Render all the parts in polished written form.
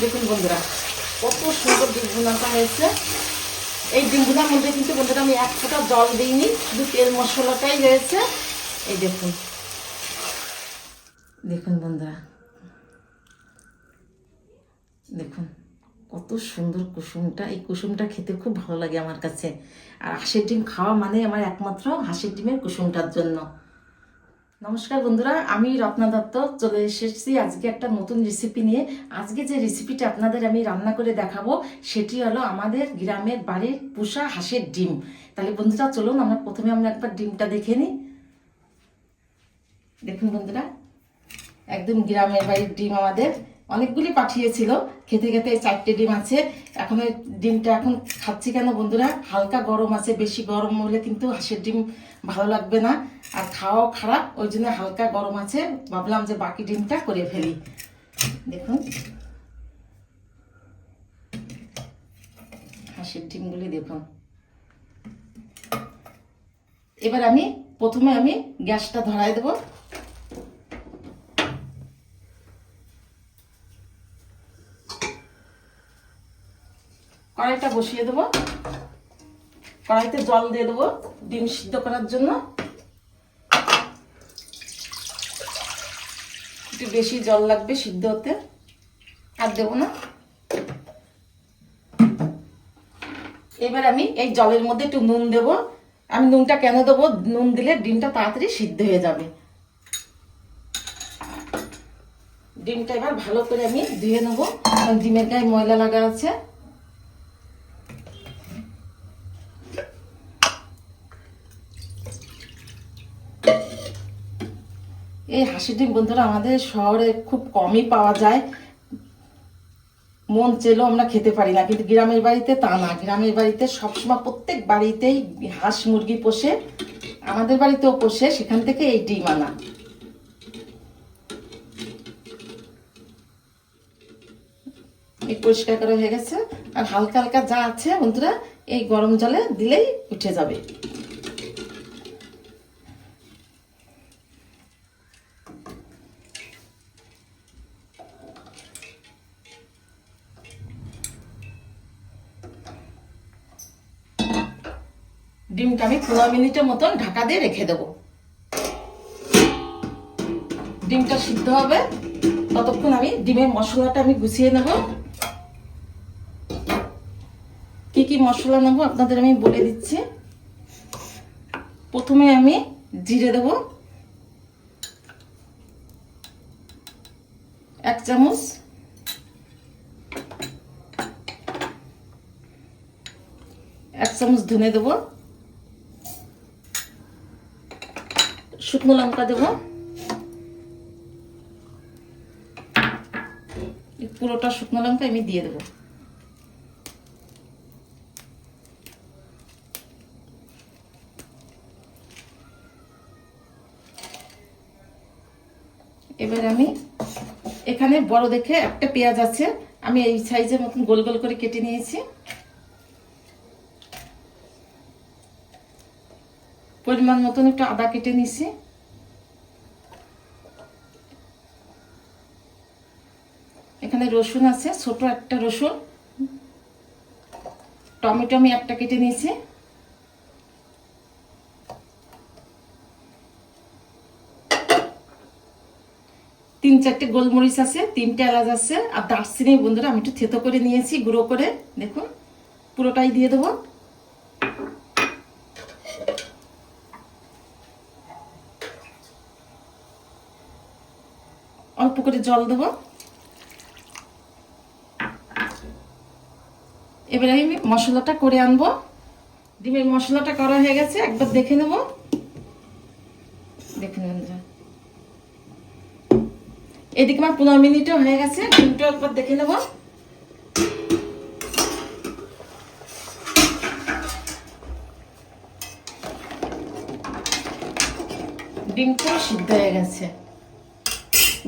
দেখুন বন্ধুরা, কত সুন্দর ডিম ভুনাটা হয়েছে। এই ডিম ভুনার মধ্যে কিন্তু বন্ধুরা আমি এক ফোঁটা জল দিইনি, শুধু তেল মশলাটাই হয়েছে। এই দেখুন, দেখুন বন্ধুরা, দেখুন কত সুন্দর কুসুমটা। এই কুসুমটা খেতে খুব ভালো লাগে আমার কাছে। আর হাঁসের ডিম খাওয়া মানে আমার একমাত্র হাঁসের ডিমের কুসুমটার জন্য। নমস্কার বন্ধুরা, আমি রত্না দত্ত চলে এসেছি আজকে একটা নতুন রেসিপি নিয়ে। আজকে যে রেসিপিটা আপনাদের আমি রান্না করে দেখাবো সেটি হলো আমাদের গ্রামের বাড়ির পোষা হাঁসের ডিম। তাহলে বন্ধুরা চলুন প্রথমে আমরা একবার ডিমটা দেখে নিই। দেখুন বন্ধুরা, একদম গ্রামের বাড়ির ডিম আমাদের অনেকগুলি পাঠিয়েছিল। খেতে খেতে 4টে ডিম আছে। এখন ওই ডিমটা এখন খাচ্ছি কেন বন্ধুরা, হালকা গরম আছে। বেশি গরম হলে কিন্তু হাঁসের ডিম ভালো লাগবে না, আর খাওয়াও খারাপ। ওই জন্য হালকা গরম আছে, ভাবলাম যে বাকি ডিমটা করে ফেলি। দেখুন হাঁসের ডিমগুলি দেখুন। এবার প্রথমে আমি গ্যাসটা ধরাই দেবো। কড়াইটা বসিয়ে দেবো। কড়াইতে জল দিয়ে দেবো ডিম সিদ্ধ করার জন্য। একটু বেশি জল লাগবে সিদ্ধ হতে, আর দেবো না। এবার আমি এই জলের মধ্যে একটু নুন দেবো। আমি নুনটা কেন দেবো, নুন দিলে ডিমটা তাড়াতাড়ি সিদ্ধ হয়ে যাবে। ডিমটা এবার ভালো করে আমি ধুয়ে নেবো, ডিমের গায়ে ময়লা লাগা আছে। এই হাঁসের ডিম বন্ধুরা আমাদের শহরে খুব কমই পাওয়া যায়। মন চেলেও আমরা খেতে পারি না, কিন্তু গ্রামের বাড়িতে তা না। গ্রামের বাড়িতে সবসময় প্রত্যেক বাড়িতেই হাঁস মুরগি পোষে, আমাদের বাড়িতেও পোষে, সেখান থেকে এই ডিম আনা। এই পরিষ্কার করা হয়ে গেছে। আর হালকা হালকা যা আছে বন্ধুরা এই গরম জলে দিলেই উঠে যাবে। ডিমটা আমি 15 মিনিটের মতন ঢাকা দিয়ে রেখে দেবো। ডিমটা সিদ্ধ হবে ততক্ষণ আমি ডিমের মশলাটা গুছিয়ে নেব। কি কি মশলা নেবো আপনাদের আমি বলে দিচ্ছি। প্রথমে আমি জিরে দেব 1 চামচ, ধনে দেব, শুকনো লঙ্কা দেব, পুরোটা শুকনো লঙ্কা আমি দিয়ে দেবো। এবার আমি এখানে বড় দেখে একটা পেঁয়াজ আছে, আমি এই সাইজের মতন গোল গোল করে কেটে নিয়েছি। পরিমাণ মতন একটু আদা কেটে নিয়েছি। এখানে রসুন আছে, ছোট একটা রসুন। টমেটো আমি একটা কেটে নিয়েছি। তিন চারটে গোলমরিচ আছে, 3টে এলাচ আছে, আর দারচিনি বন্ধুরা আমি একটু থেতো করে নিয়েছি গুঁড়ো করে। দেখুন পুরোটাই দিয়ে দেবো। অল্প করে জল দেবো। এবারে আমি মশলাটা করে আনবো। ডিমের মশলাটা করা হয়ে গেছে, একবার দেখে নেব। দেখে নেবেন, এদিকে আমার 15 মিনিটও হয়ে গেছে। ডিমটা একবার দেখে নেব। ডিম পুরো সিদ্ধ হয়ে গেছে।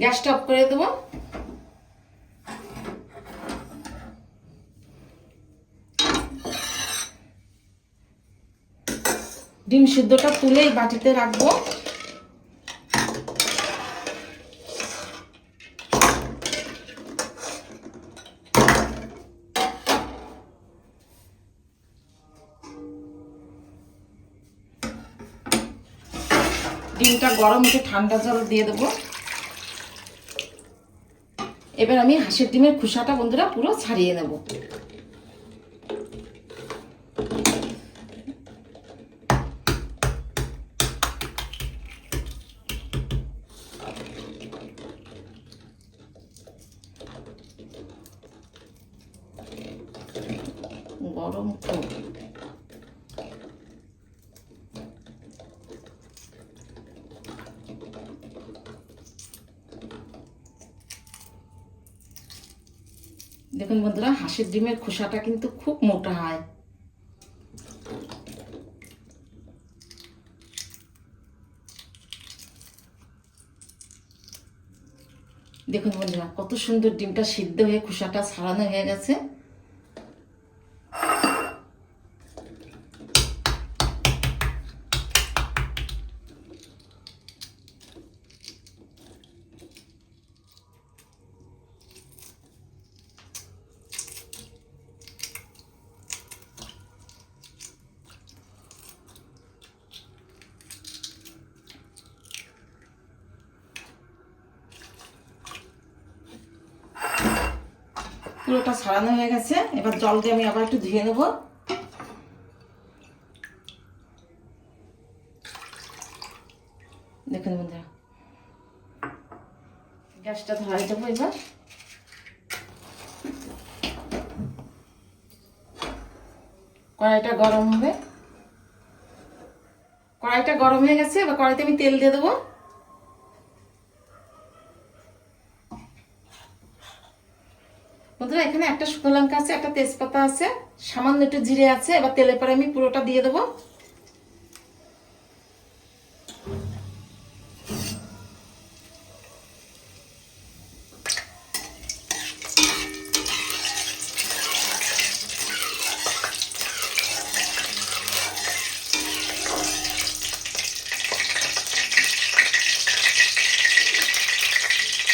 গ্যাসটা অফ করে দেবো। ডিম সিদ্ধটা তুলে এই বাটিতে রাখবো। ডিমটা গরম হতে ঠান্ডা জল দিয়ে দেবো। এবার আমি হাঁসের ডিমের খোসাটা বন্ধুরা পুরো ছাড়িয়ে নেব। গরম খুব। দেখুন বন্ধুরা, হাঁসের ডিমের খোসাটা কিন্তু খুব মোটা হয়। দেখুন বন্ধুরা, কত সুন্দর ডিমটা সিদ্ধ হয়ে খোসাটা ছাড়ানো হয়ে গেছে। পুরোটা ছাড়ানো হয়ে গেছে। এবার জল দিয়ে আমি আবার একটু ধুয়ে নেব। দেখুন বন্ধুরা, গ্যাসটা ধরাই দেবো। এবার কড়াইটা গরম হবে। কড়াইটা গরম হয়ে গেছে। এবার কড়াইতে আমি তেল দিয়ে দেবো। বন্ধুরা, এখানে একটা শুকনো লঙ্কা আছে, একটা তেজপাতা আছে, সামান্য একটু জিরে আছে। এবার তেলের পরে আমি পুরোটা দিয়ে দেবো।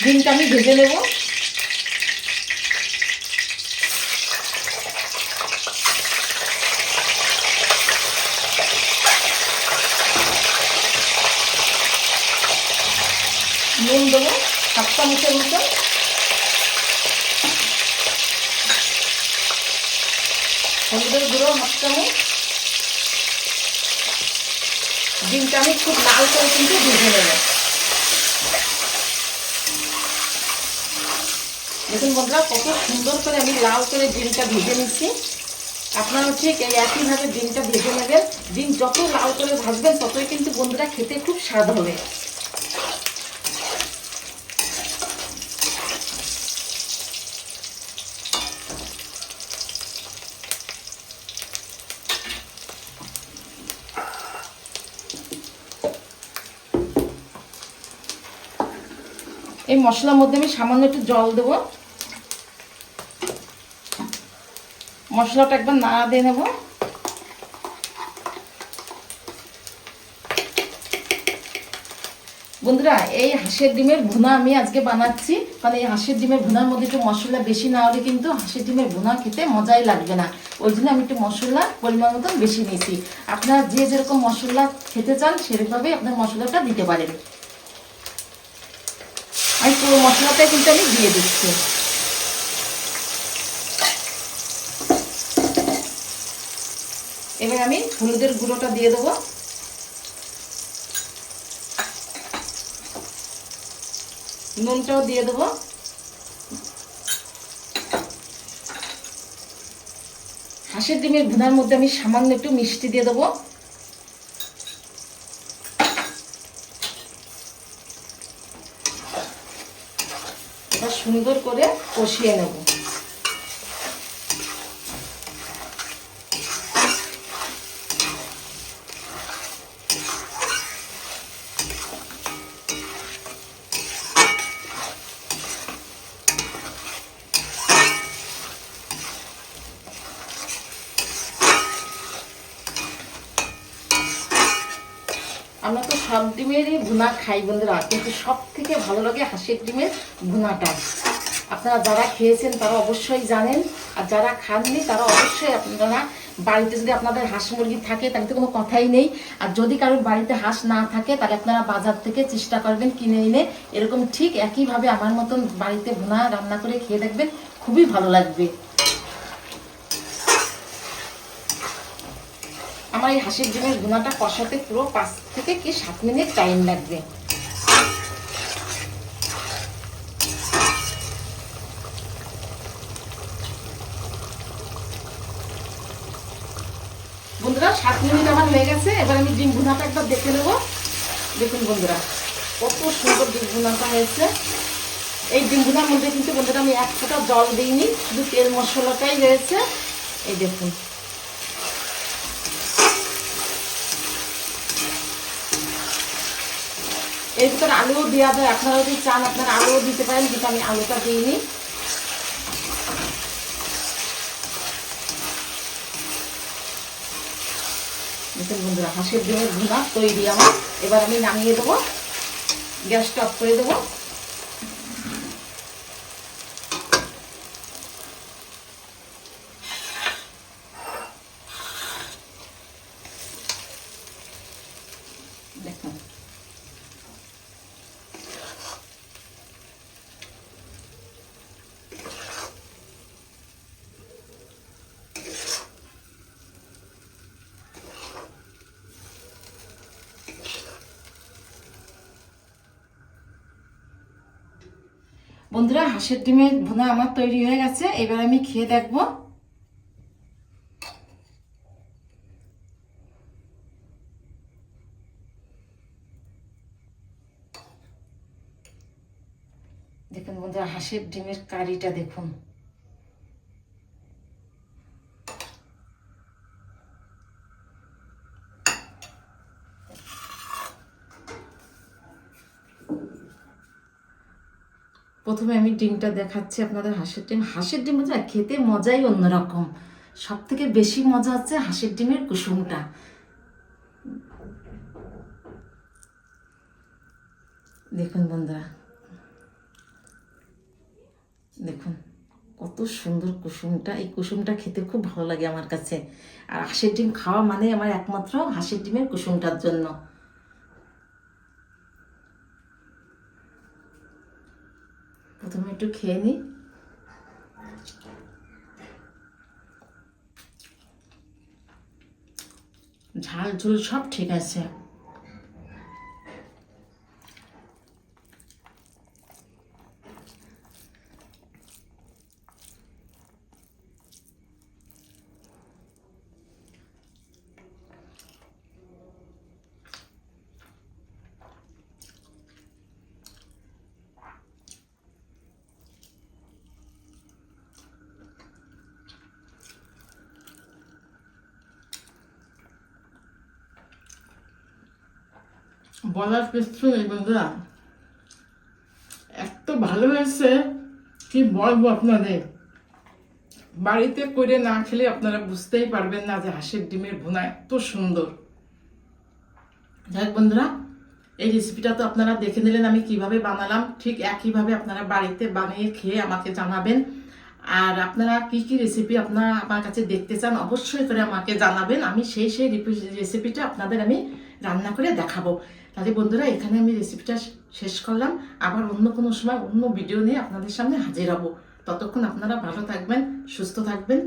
ডিমটা আমি ভেজে নেবো। নুন দেবো 7 চামচের মতো। হলুদের গুঁড়ো 1 চামচ। ডিমটা আমি খুব লাল করে কিন্তু ভেজে নেব। দেখুন বন্ধুরা, কত সুন্দর করে আমি লাল করে ডিমটা ভেজে নিচ্ছি। আপনারা ঠিক এই একইভাবে ডিমটা ভেজে নেবেন। ডিম যত লাল করে ভাজবেন ততই কিন্তু বন্ধুরা খেতে খুব স্বাদ হবে। এই মশলার মধ্যে আমি সামান্য একটু জল দেবো। মশলাটা একবার নাড়া দিয়ে নেব। বন্ধুরা, এই হাঁসের ডিমের ভুনা আমি আজকে বানাচ্ছি, কারণ এই হাঁসের ডিমের ভুনার মধ্যে একটু মশলা বেশি না হলে কিন্তু হাঁসের ডিমের ভুনা খেতে মজাই লাগবে না। ওই জন্য আমি একটু মশলা পরিমাণ মতন বেশি নিয়েছি। আপনারা যে যেরকম মশলা খেতে চান সেরকমভাবে আপনার মশলাটা দিতে পারেন। আমি পুরো মশলাটা কিন্তু আমি দিয়ে দিচ্ছি। এবার আমি হলুদের গুঁড়োটা দিয়ে দেবো। নুনটাও দিয়ে দেবো। হাঁসের ডিমের ভুনার মধ্যে আমি সামান্য একটু মিষ্টি দিয়ে দেবো। এবার সুন্দর করে কষিয়ে নেব। আমরা তো সব ডিমেরই ভুনা খাই বন্ধুরা, কিন্তু সব থেকে ভালো লাগে হাঁসের ডিমের ভুনাটা। আপনারা যারা খেয়েছেন তারা অবশ্যই জানেন, আর যারা খাননি তারা অবশ্যই আপনারা বাড়িতে যদি আপনাদের হাঁস মুরগি থাকে তাহলে তো কোনো কথাই নেই। আর যদি কারোর বাড়িতে হাঁস না থাকে তাহলে আপনারা বাজার থেকে চেষ্টা করবেন কিনে এনে এরকম ঠিক একইভাবে আমার মতন বাড়িতে ভুনা রান্না করে খেয়ে দেখবেন, খুবই ভালো লাগবে। আমার এই হাঁসের ডিমের ভুনাটা কষাতে পুরো 5 থেকে 7 মিনিট টাইম লাগবে। বন্ধুরা 7 মিনিট আমার হয়ে গেছে, এবার আমি ডিম ভুনাটা একবার দেখে নেব। দেখুন বন্ধুরা কত সুন্দর ডিম ভুনাটা হয়েছে। এই ডিম ভুনার মধ্যে কিন্তু বন্ধুরা আমি 1 ফোঁটা জল দিইনি, শুধু তেল মশলাটাই রয়েছে। এই দেখুন এর ভিতরে আলুও দেওয়া যায়, আপনারা যদি চান আপনারা আলুও দিতে পারেন, কিন্তু আমি আলুটা দিইনি। দেখুন বন্ধুরা হাঁসের ডিমের ভুনা তৈরি আমার। এবার আমি নামিয়ে দেবো, গ্যাসটা অফ করে দেবো। দেখুন বন্ধুরা হাঁসের ডিমের ভুনা আমার তৈরি হয়ে গেছে, এবার আমি খেয়ে দেখবো। দেখুন বন্ধুরা হাঁসের ডিমের কারিটা দেখুন, প্রথমে আমি ডিমটা দেখাচ্ছি আপনাদের। হাঁসের ডিম মজা খেতে মজাই অন্যরকম। সব থেকে বেশি মজা হচ্ছে হাঁসের ডিমের কুসুমটা। দেখুন বন্ধুরা দেখুন কত সুন্দর কুসুমটা, এই কুসুমটা খেতে খুব ভালো লাগে আমার কাছে। আর হাঁসের ডিম খাওয়া মানে আমার একমাত্র হাঁসের ডিমের কুসুমটার জন্য। প্রথমে একটু খেয়ে নিই। ঝাল ঝোল সব ঠিক আছে। বলার কিছু নেই বন্ধুরা, এত ভালো হয়েছে কি বলবো আপনাদের। বাড়িতে করে না খেলে আপনারা বুঝতেই পারবেন না যে হাঁসের ডিমের ভুনা এত সুন্দর। যাই বন্ধুরা এই রেসিপিটা তো আপনারা দেখে নিলেন আমি কিভাবে বানালাম, ঠিক একইভাবে আপনারা বাড়িতে বানিয়ে খেয়ে আমাকে জানাবেন। আর আপনারা কি কি রেসিপি আপনারা আমার কাছে দেখতে চান অবশ্যই করে আমাকে জানাবেন, আমি সেই রেসিপিটা আপনাদের আমি রান্না করে দেখাবো। তাহলে বন্ধুরা এখানে আমি রেসিপিটা শেষ করলাম, আবার অন্য কোনো সময় অন্য ভিডিও নিয়ে আপনাদের সামনে হাজির হব। ততক্ষণ আপনারা ভালো থাকবেন, সুস্থ থাকবেন।